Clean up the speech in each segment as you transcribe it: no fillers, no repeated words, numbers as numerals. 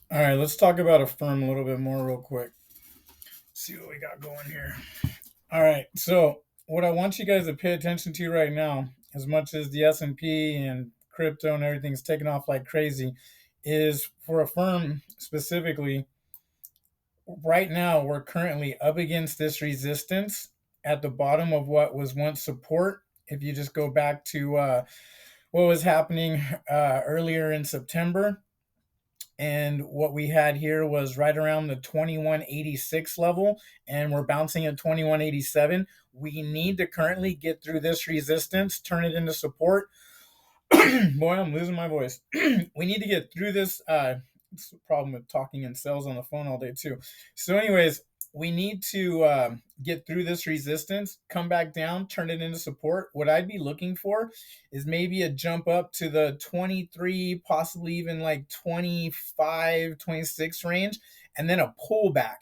All right, let's talk about Affirm a little bit more real quick. See what we got going here. All right, so what I want you guys to pay attention to right now, as much as the S&P and crypto and everything's taking off like crazy, is for Affirm specifically. Right now, we're currently up against this resistance at the bottom of what was once support. If you just go back to what was happening earlier in September, and what we had here was right around the 2186 level, and we're bouncing at 2187. We need to currently get through this resistance, turn it into support. Boy, I'm losing my voice. We need to get through this. It's a problem with talking in sales on the phone all day too. So, anyways, we need to get through this resistance, come back down, turn it into support. What I'd be looking for is maybe a jump up to the 23, possibly even like 25, 26 range, and then a pullback.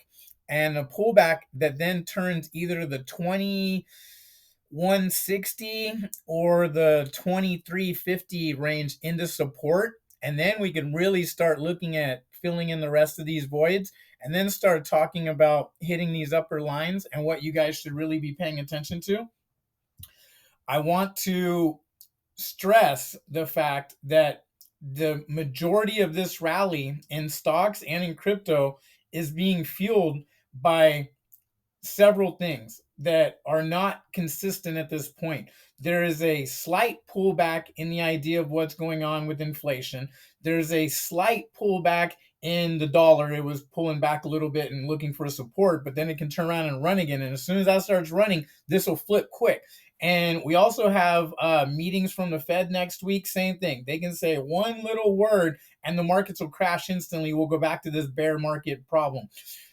And a pullback that then turns either the 2160 or the 2350 range into support, and then we can really start looking at filling in the rest of these voids, and then start talking about hitting these upper lines and what you guys should really be paying attention to. I want to stress the fact that the majority of this rally in stocks and in crypto is being fueled by several things that are not consistent at this point. There is a slight pullback in the idea of what's going on with inflation. There's a slight pullback in the dollar. It was pulling back a little bit and looking for support, but then it can turn around and run again. And as soon as that starts running, this will flip quick. And we also have meetings from the Fed next week. Same thing. They can say one little word and the markets will crash instantly. We'll go back to this bear market problem.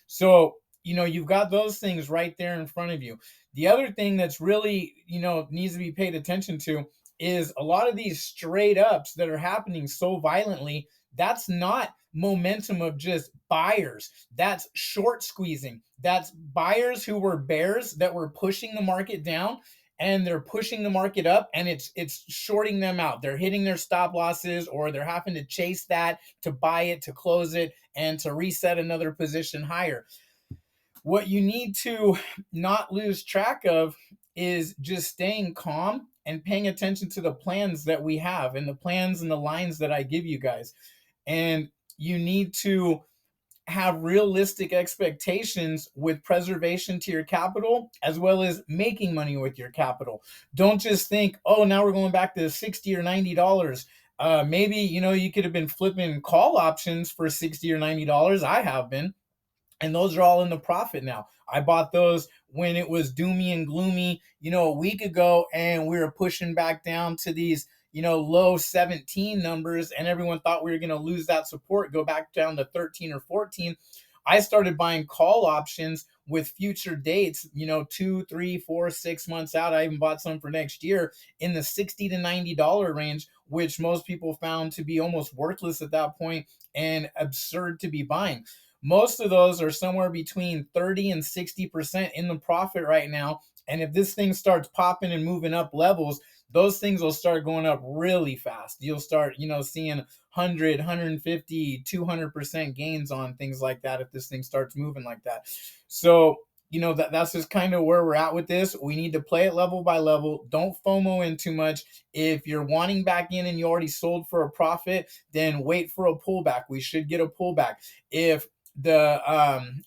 So, you've got those things right there in front of you. The other thing that's really, needs to be paid attention to is a lot of these straight ups that are happening so violently. That's not momentum of just buyers. That's short squeezing. That's buyers who were bears that were pushing the market down, and they're pushing the market up, and it's shorting them out. They're hitting their stop losses, or they're having to chase that to buy it, to close it, and to reset another position higher. What you need to not lose track of is just staying calm and paying attention to the plans that we have and the plans and the lines that I give you guys. And you need to have realistic expectations with preservation to your capital, as well as making money with your capital. Don't just think, oh, now we're going back to 60 or $90. Maybe, you could have been flipping call options for 60 or $90. I have been, and those are all in the profit now. I bought those when it was doomy and gloomy, a week ago, and we were pushing back down to these, low 17 numbers, and everyone thought we were going to lose that support, go back down to 13 or 14. I started buying call options with future dates, 2, 3, 4, 6 months out. I even bought some for next year in the $60 to $90 range, which most people found to be almost worthless at that point and absurd to be buying. Most of those are somewhere between 30 and 60% in the profit right now. And if this thing starts popping and moving up levels, those things will start going up really fast. You'll start, seeing 100, 150, 200% gains on things like that if this thing starts moving like that. So, that's just kind of where we're at with this. We need to play it level by level. Don't FOMO in too much. If you're wanting back in and you already sold for a profit, then wait for a pullback. We should get a pullback. If the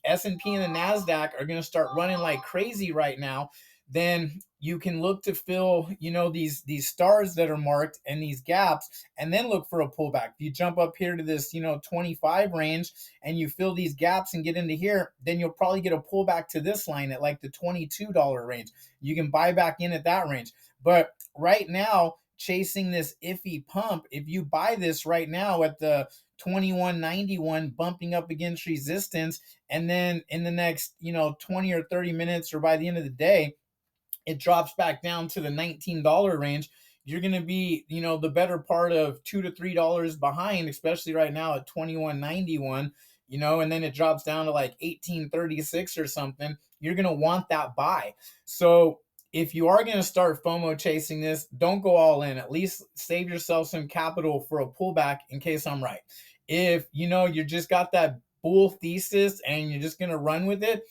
S&P and the NASDAQ are going to start running like crazy right now, then you can look to fill, these stars that are marked and these gaps, and then look for a pullback. If you jump up here to this, 25 range, and you fill these gaps and get into here, then you'll probably get a pullback to this line at like the $22 range. You can buy back in at that range. But right now, chasing this iffy pump, if you buy this right now at the 2191 bumping up against resistance, and then in the next 20 or 30 minutes, or by the end of the day, it drops back down to the $19 range, you're going to be the better part of $2 to $3 behind, especially right now at 2191, and then it drops down to like 1836 or something. You're going to want that buy. So if you are going to start FOMO chasing this, don't go all in. At least save yourself some capital for a pullback in case I'm right. If you just got that bull thesis and you're just going to run with it,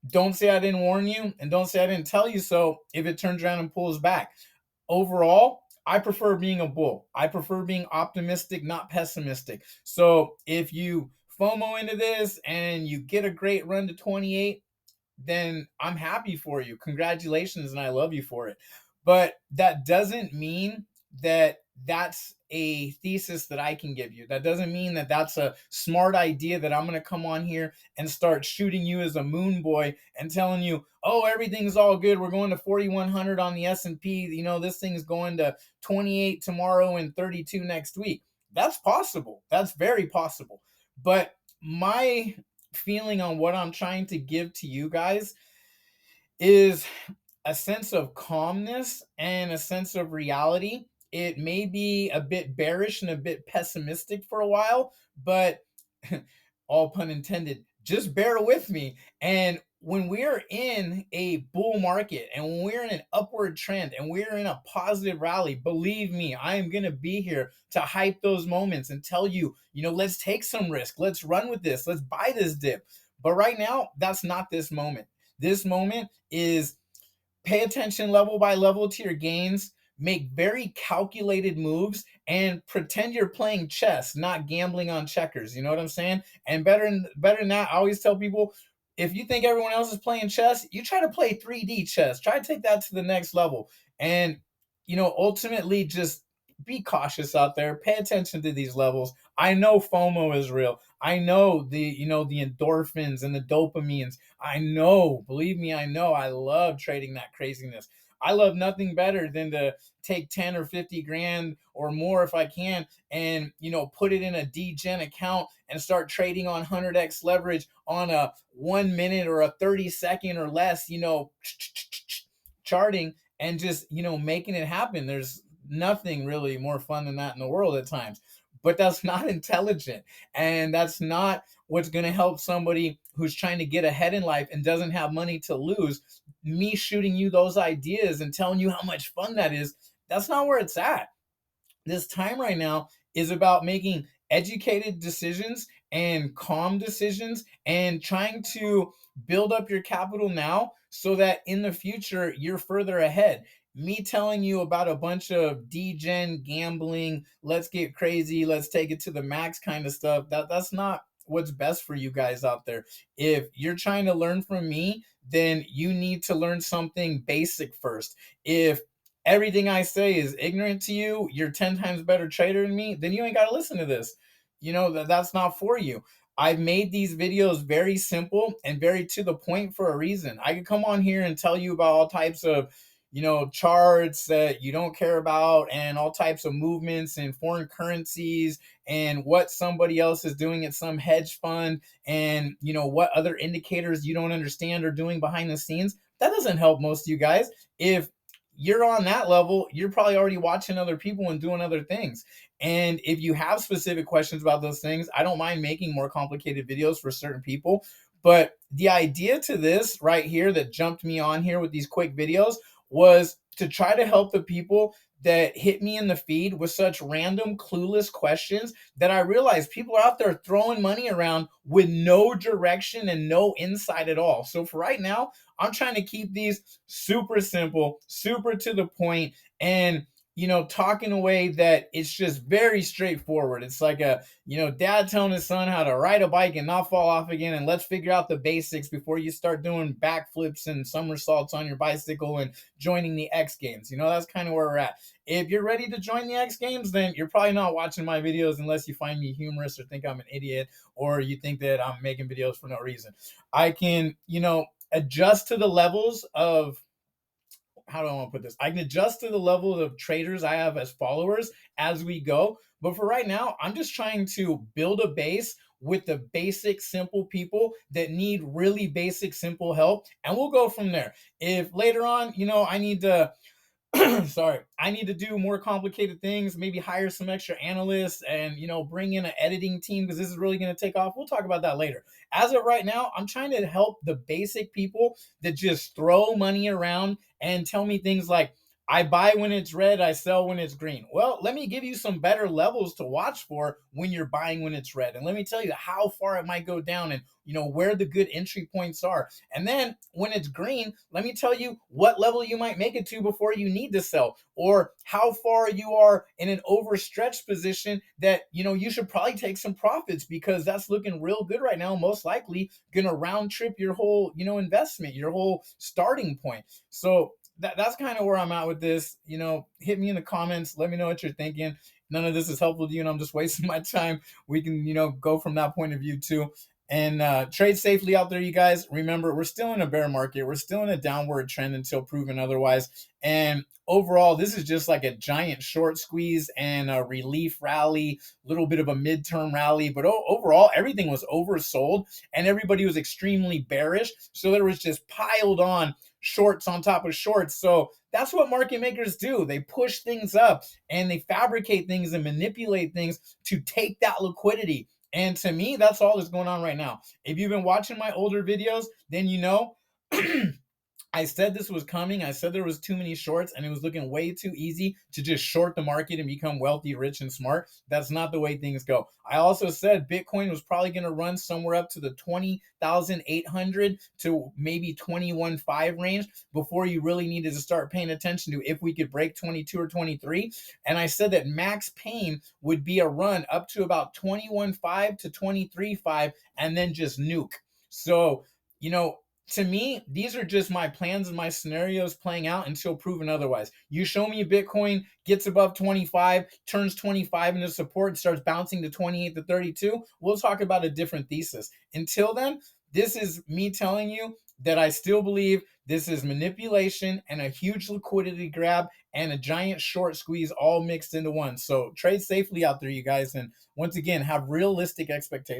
don't say I didn't warn you, and don't say I didn't tell you so if it turns around and pulls back. Overall, I prefer being a bull. I prefer being optimistic, not pessimistic. So if you FOMO into this and you get a great run to 28, then I'm happy for you. Congratulations, and I love you for it. But that doesn't mean that that's a thesis that I can give you. That doesn't mean that that's a smart idea that I'm going to come on here and start shooting you as a moon boy and telling you, "Oh, everything's all good. We're going to 4100 on the S&P. This thing is going to 28 tomorrow and 32 next week." That's possible. That's very possible. But my feeling on what I'm trying to give to you guys is a sense of calmness and a sense of reality. It may be a bit bearish and a bit pessimistic for a while, but all pun intended, just bear with me. And when we're in a bull market and when we're in an upward trend and we're in a positive rally, believe me, I am going to be here to hype those moments and tell you, let's take some risk. Let's run with this. Let's buy this dip. But right now, that's not this moment. This moment is pay attention level by level to your gains, make very calculated moves, and pretend you're playing chess, not gambling on checkers. You know what I'm saying? And better than that, I always tell people, if you think everyone else is playing chess, you try to play 3D chess. Try to take that to the next level. And ultimately just be cautious out there. Pay attention to these levels. I know FOMO is real. I know the endorphins and the dopamines. I know, believe me, I know. I love trading that craziness. I love nothing better than to take 10 or 50 grand or more if I can and, put it in a DGen account and start trading on 100x leverage on a 1 minute or a 30-second or less, charting and just, making it happen. There's nothing really more fun than that in the world at times. But that's not intelligent. And that's not what's going to help somebody who's trying to get ahead in life and doesn't have money to lose. Me shooting you those ideas and telling you how much fun that is, that's not where it's at. This time right now is about making educated decisions and calm decisions and trying to build up your capital now so that in the future you're further ahead. Me telling you about a bunch of degen gambling, let's get crazy, let's take it to the max kind of stuff, that's not what's best for you guys out there. If you're trying to learn from me, then you need to learn something basic first. If everything I say is ignorant to you, you're 10 times better trader than me, then you ain't got to listen to this. That's not for you. I've made these videos very simple and very to the point for a reason. I could come on here and tell you about all types of, charts that you don't care about and all types of movements in foreign currencies and what somebody else is doing at some hedge fund and, what other indicators you don't understand are doing behind the scenes. That doesn't help most of you guys. If you're on that level, you're probably already watching other people and doing other things. And if you have specific questions about those things, I don't mind making more complicated videos for certain people. But the idea to this right here that jumped me on here with these quick videos was to try to help the people that hit me in the feed with such random, clueless questions that I realized people are out there throwing money around with no direction and no insight at all. So for right now, I'm trying to keep these super simple, super to the point, and talk in a way that it's just very straightforward. It's like a, dad telling his son how to ride a bike and not fall off again. And let's figure out the basics before you start doing backflips and somersaults on your bicycle and joining the X Games. That's kind of where we're at. If you're ready to join the X Games, then you're probably not watching my videos unless you find me humorous or think I'm an idiot or you think that I'm making videos for no reason. I can, adjust to the levels of, how do I want to put this? I can adjust to the level of traders I have as followers as we go. But for right now, I'm just trying to build a base with the basic, simple people that need really basic, simple help. And we'll go from there. If later on, I need to sorry, I need to do more complicated things, maybe hire some extra analysts and, bring in an editing team because this is really going to take off. We'll talk about that later. As of right now, I'm trying to help the basic people that just throw money around and tell me things like, I buy when it's red, I sell when it's green. Well, let me give you some better levels to watch for when you're buying when it's red. And let me tell you how far it might go down and where the good entry points are. And then when it's green, let me tell you what level you might make it to before you need to sell, or how far you are in an overstretched position that you should probably take some profits, because that's looking real good right now, most likely gonna round trip your whole investment, your whole starting point. So that's kind of where I'm at with this. Hit me in the comments. Let me know what you're thinking. None of this is helpful to you, and I'm just wasting my time. We can, go from that point of view too. And trade safely out there, you guys. Remember, we're still in a bear market. We're still in a downward trend until proven otherwise. And overall, this is just like a giant short squeeze and a relief rally, little bit of a midterm rally. But overall, everything was oversold and everybody was extremely bearish. So there was just piled on shorts on top of shorts. So that's what market makers do. They push things up and they fabricate things and manipulate things to take that liquidity. And to me, that's all that's going on right now. If you've been watching my older videos, then you know I said this was coming. I said there was too many shorts and it was looking way too easy to just short the market and become wealthy, rich, and smart. That's not the way things go. I also said Bitcoin was probably going to run somewhere up to the 20,800 to maybe 21.5 range before you really needed to start paying attention to if we could break 22 or 23. And I said that max pain would be a run up to about 21.5 to 23.5 and then just nuke. So, you know, to me, these are just my plans and my scenarios playing out until proven otherwise. You show me Bitcoin gets above 25, turns 25 into support, starts bouncing to 28 to 32, we'll talk about a different thesis. Until then, this is me telling you that I still believe this is manipulation and a huge liquidity grab and a giant short squeeze all mixed into one. So trade safely out there, you guys. And once again, have realistic expectations.